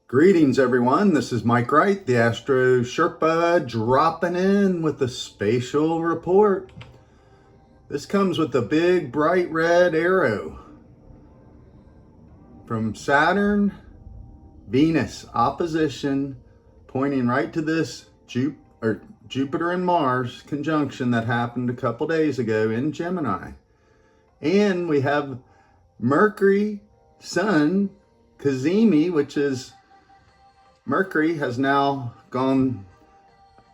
Greetings, everyone. This is Mike Wright, the Astro Sherpa, dropping in with a spatial report. This comes with a big, bright red arrow from Saturn, Venus opposition, pointing right to this Jupiter and Mars conjunction that happened a couple days ago in Gemini. And we have Mercury, Sun, Cazimi, which is Mercury has now gone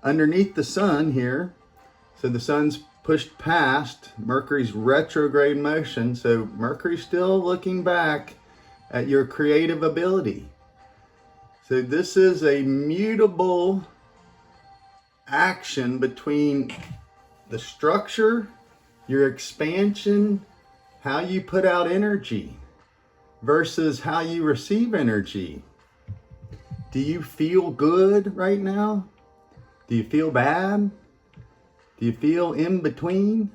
underneath the sun here. So the sun's pushed past Mercury's retrograde motion. So Mercury's still looking back at your creative ability. So this is a mutable action between the structure, your expansion, how you put out energy versus how you receive energy. Do you feel good right now? Do you feel bad? Do you feel in between?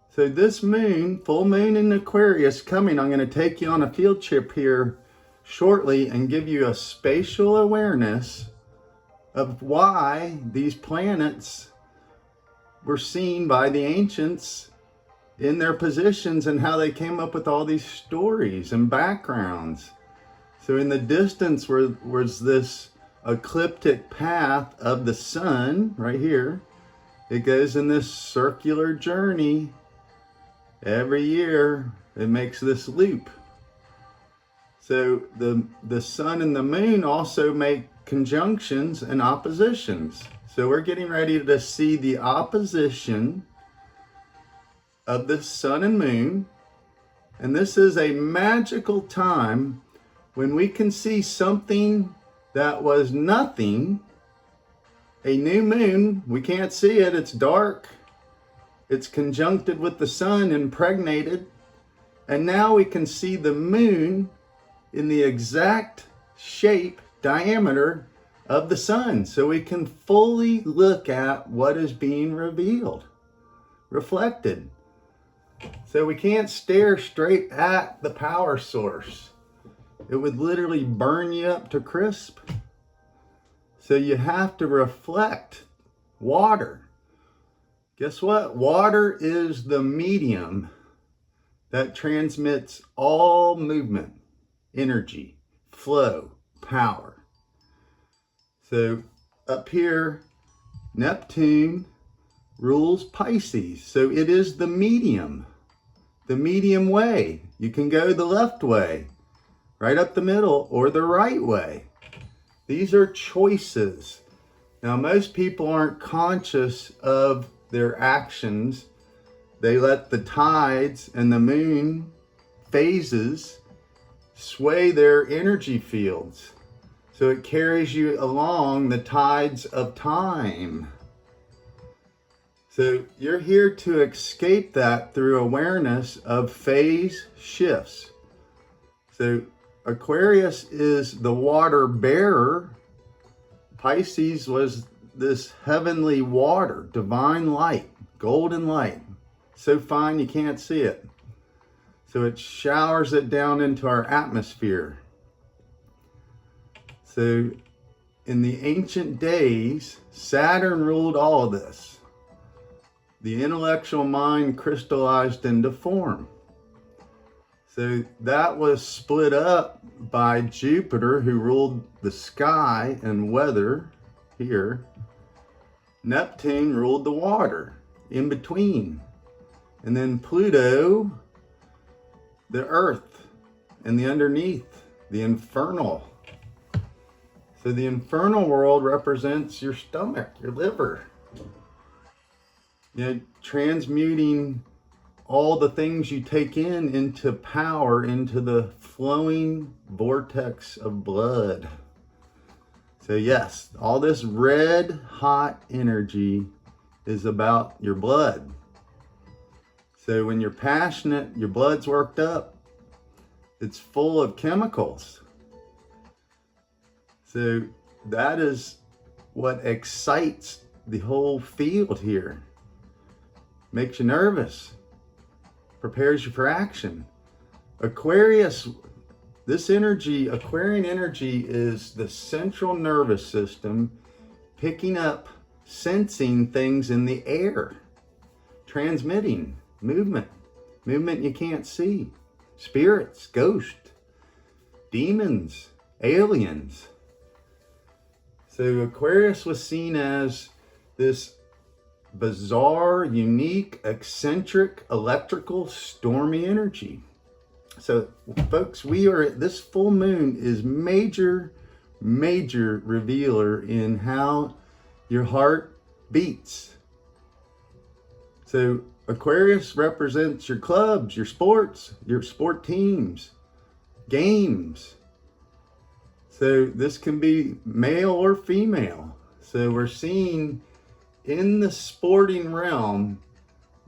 So this moon, full moon in Aquarius coming, I'm going to take you on a field trip here shortly and give you a spatial awareness of why these planets were seen by the ancients in their positions and how they came up with all these stories and backgrounds. So in the distance was this ecliptic path of the sun right here. It goes in this circular journey. Every year it makes this loop. So the sun and the moon also make conjunctions and oppositions. So we're getting ready to see the opposition of the sun and moon. And this is a magical time when we can see something that was nothing, a new moon. We can't see it, it's dark, it's conjuncted with the sun, impregnated, and now we can see the moon in the exact shape, diameter of the sun, so we can fully look at what is being revealed, reflected. So we can't stare straight at the power source. It would literally burn you up to crisp. So you have to reflect water. Guess what? Water is the medium that transmits all movement, energy, flow, power. So up here, Neptune rules Pisces. So it is the medium way. You can go the left way, right up the middle, or the right way. These are choices. Now, most people aren't conscious of their actions. They let the tides and the moon phases sway their energy fields. So it carries you along the tides of time. So you're here to escape that through awareness of phase shifts. So Aquarius is the water bearer. Pisces was this heavenly water, divine light, golden light. So fine you can't see it. So it showers it down into our atmosphere. So in the ancient days, Saturn ruled all of this. The intellectual mind crystallized into form. So that was split up by Jupiter, who ruled the sky and weather here. Neptune ruled the water in between. And then Pluto, the earth, and the underneath, the infernal. So the infernal world represents your stomach, your liver. You know, transmuting all the things you take in into power, into the flowing vortex of blood. So yes, all this red hot energy is about your blood. So when you're passionate, your blood's worked up. It's full of chemicals. So that is what excites the whole field here. Makes you nervous. Prepares you for action. Aquarius This energy, Aquarian energy, is the central nervous system picking up, sensing things in the air, transmitting movement you can't see, spirits, ghosts, demons, aliens. So Aquarius was seen as this bizarre, unique, eccentric, electrical, stormy energy. So folks, this full moon is major revealer in how your heart beats. So Aquarius represents your clubs, your sports, your sport teams, games. So this can be male or female. So we're seeing in the sporting realm,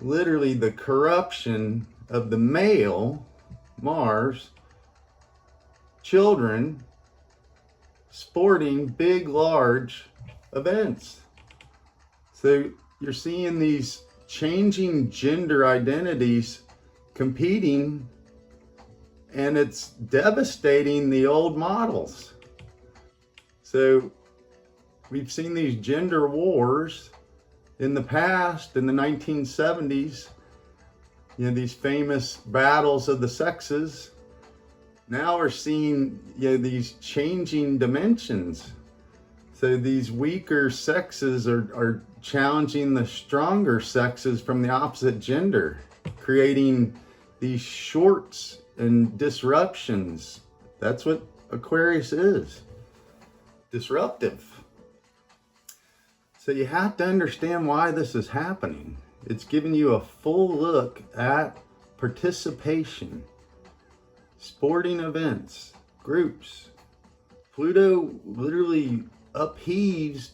literally the corruption of the male, Mars, children, sporting big, large events. So you're seeing these changing gender identities competing, and it's devastating the old models. So we've seen these gender wars in the past, in the 1970s, these famous battles of the sexes. Now we're seeing, these changing dimensions. So these weaker sexes are challenging the stronger sexes from the opposite gender, creating these shorts and disruptions. That's what Aquarius is. Disruptive. So you have to understand why this is happening. It's giving you a full look at participation, sporting events, groups. Pluto literally upheaves,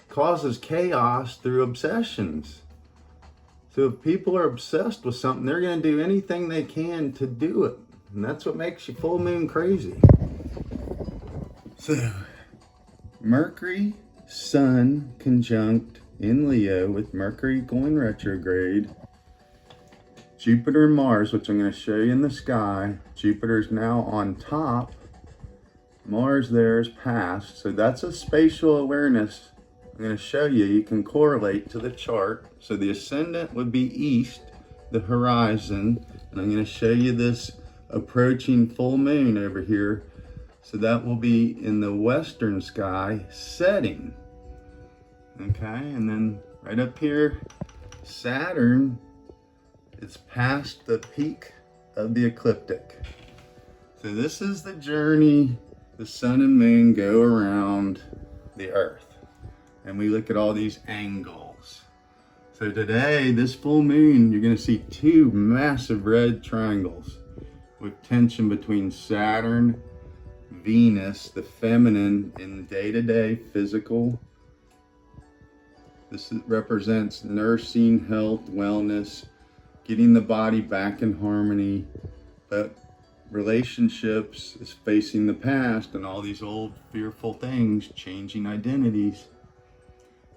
causes chaos through obsessions. So if people are obsessed with something, they're going to do anything they can to do it. And that's what makes you full moon crazy. So Mercury, Sun conjunct in Leo with Mercury going retrograde. Jupiter and Mars, which I'm going to show you in the sky. Jupiter's now on top. Mars there is past. So that's a spatial awareness. I'm going to show you. You can correlate to the chart. So the ascendant would be east, the horizon. And I'm going to show you this approaching full moon over here. So that will be in the western sky setting. Okay, and then right up here, Saturn, it's past the peak of the ecliptic. So this is the journey the sun and moon go around the earth. And we look at all these angles. So today, this full moon, you're going to see two massive red triangles with tension between Saturn, Venus, the feminine in day-to-day physical. This represents nursing, health, wellness, getting the body back in harmony. But relationships is facing the past and all these old fearful things, changing identities.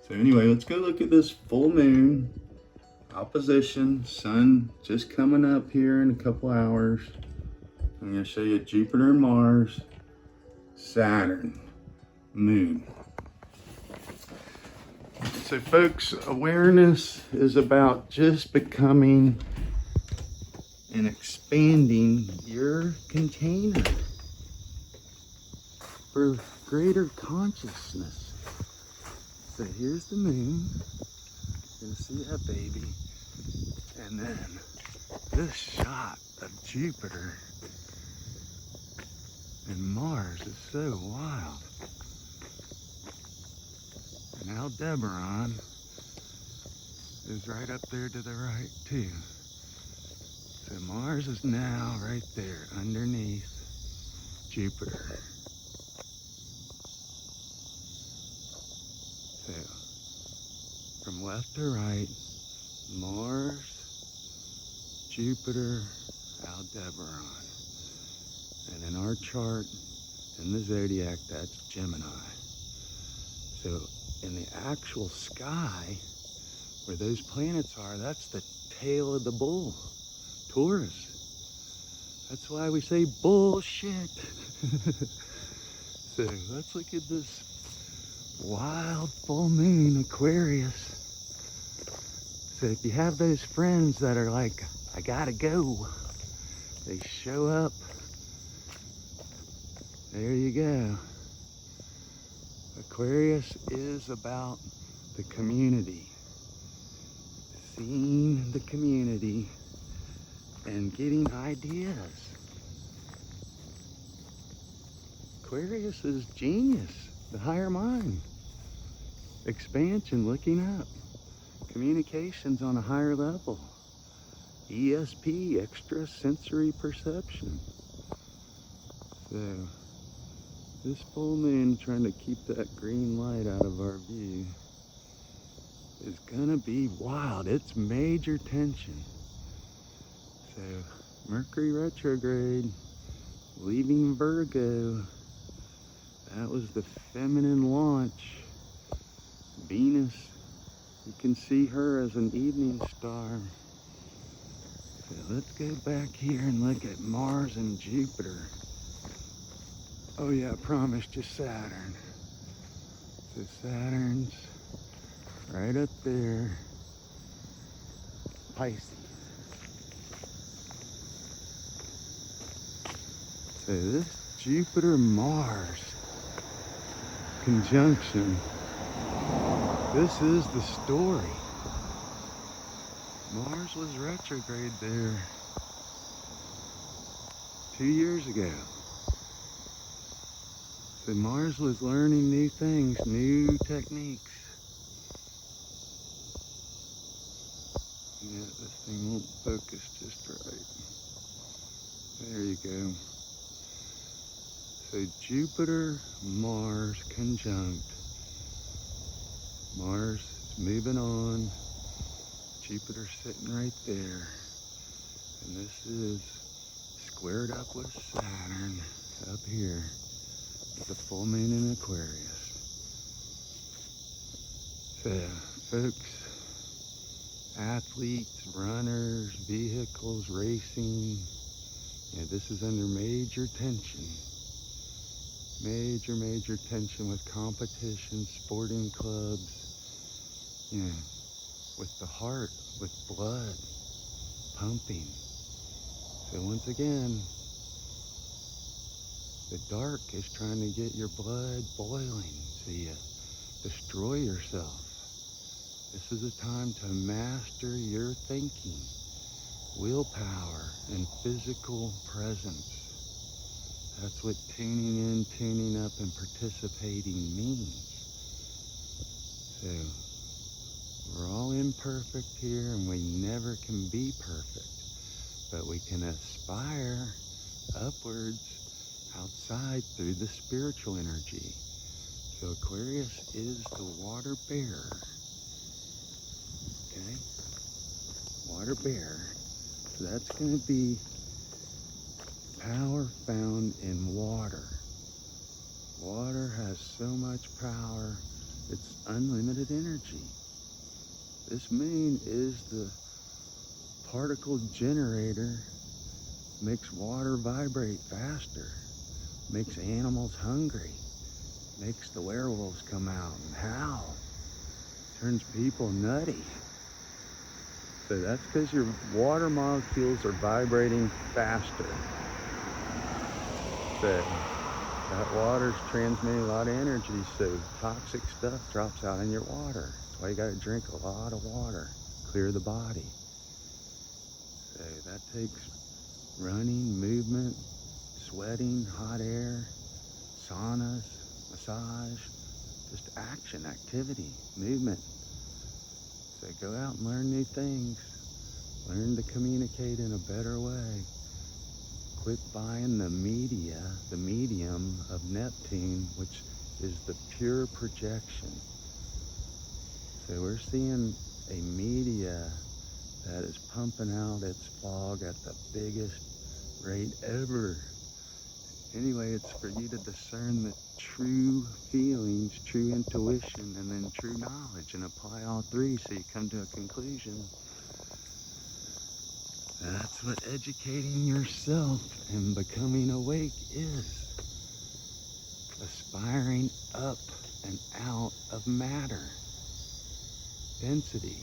So anyway, let's go look at this full moon, opposition, sun just coming up here in a couple hours. I'm going to show you Jupiter and Mars, Saturn, moon. So folks, awareness is about just becoming and expanding your container for greater consciousness. So here's the moon. You can see that baby. And then this shot of Jupiter and Mars is so wild. And Aldebaran is right up there to the right too. So Mars is now right there underneath Jupiter. So from left to right, Mars, Jupiter, Aldebaran. And in our chart, in the zodiac, that's Gemini. So in the actual sky, where those planets are, that's the tail of the bull, Taurus. That's why we say bullshit. So let's look at this wild full moon Aquarius. So if you have those friends that are like, I gotta go, they show up. There you go. Aquarius is about the community. Seeing the community and getting ideas. Aquarius is genius, the higher mind. Expansion, looking up. Communications on a higher level. ESP, extrasensory perception. So, this full moon, trying to keep that green light out of our view, is gonna be wild. It's major tension. So, Mercury retrograde, leaving Virgo. That was the feminine launch. Venus, you can see her as an evening star. So let's go back here and look at Mars and Jupiter. Oh yeah, I promised you Saturn. So Saturn's right up there. Pisces. So this Jupiter-Mars conjunction, this is the story. Mars was retrograde there 2 years ago. So Mars was learning new things, new techniques. Yeah, this thing won't focus just right. There you go. So Jupiter, Mars conjunct. Mars is moving on. Jupiter sitting right there. And this is squared up with Saturn up here with the full moon in Aquarius. So folks, athletes, runners, vehicles, racing, yeah, this is under major tension. Major tension with competition, sporting clubs, you know, with the heart, with blood pumping. So once again, the dark is trying to get your blood boiling so you destroy yourself. This is a time to master your thinking, willpower, and physical presence. That's what tuning in, tuning up, and participating means. So, we're all imperfect here, and we never can be perfect. But we can aspire upwards outside through the spiritual energy. So Aquarius is the water bearer. Okay? Water bearer. So that's going to be power found in water. Water has so much power, it's unlimited energy. This moon is the particle generator, makes water vibrate faster, makes animals hungry, makes the werewolves come out and howl, turns people nutty. So that's because your water molecules are vibrating faster. So that water's transmitting a lot of energy, so toxic stuff drops out in your water. That's why you gotta drink a lot of water, clear the body. So that takes running, movement, sweating, hot air, saunas, massage, just action, activity, movement. So go out and learn new things. Learn to communicate in a better way. Quit buying the medium of Neptune, which is the pure projection. So we're seeing a media that is pumping out its fog at the biggest rate ever. Anyway, it's for you to discern the true feelings, true intuition, and then true knowledge, and apply all three so you come to a conclusion That's what educating yourself and becoming awake is. Aspiring up and out of matter, density,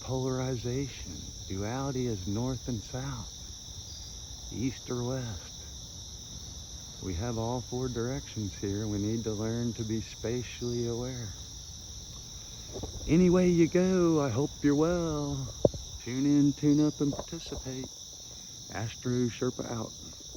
polarization. Duality is north and south, east or west. We have all four directions here. We need to learn to be spatially aware. Any way you go, I hope you're well. Tune in, tune up, and participate. Astro Sherpa out.